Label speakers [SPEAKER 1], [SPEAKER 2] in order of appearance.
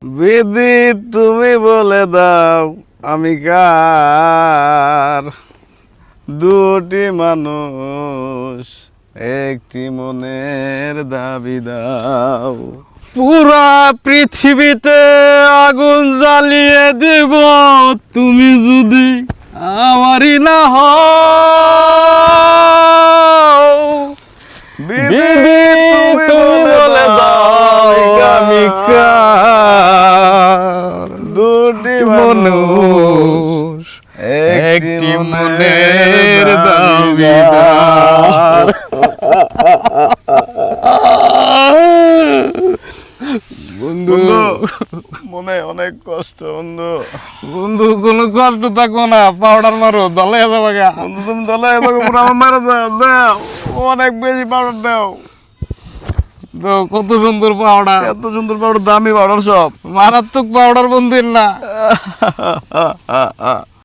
[SPEAKER 1] বিধি তুমি বলে দাও আমি কার, দুটি মানুষ একটি মনের দাবি দাও।
[SPEAKER 2] পুরা পৃথিবীতে আগুন জ্বালিয়ে দেব তুমি যদি আমারই না হও। বিধি তুমি বলে দাও আমি কার,
[SPEAKER 1] দুটি
[SPEAKER 2] মানুষ একটি মনের দাবিদার। বন্ধু
[SPEAKER 1] মনে অনেক কষ্ট বন্ধু।
[SPEAKER 2] বন্ধু কোনো কষ্ট থাকবো না, পাউডার মারো দলে যাবে গা।
[SPEAKER 1] বন্ধু তুমি দলে আমার মারা দাও, দাও অনেক বেশি পাউডার দাও।
[SPEAKER 2] তো কত সুন্দর পাউডার,
[SPEAKER 1] এত সুন্দর পাউডার, দামি পাউডার সব
[SPEAKER 2] মারাত্মক পাউডার বন্ধুর না।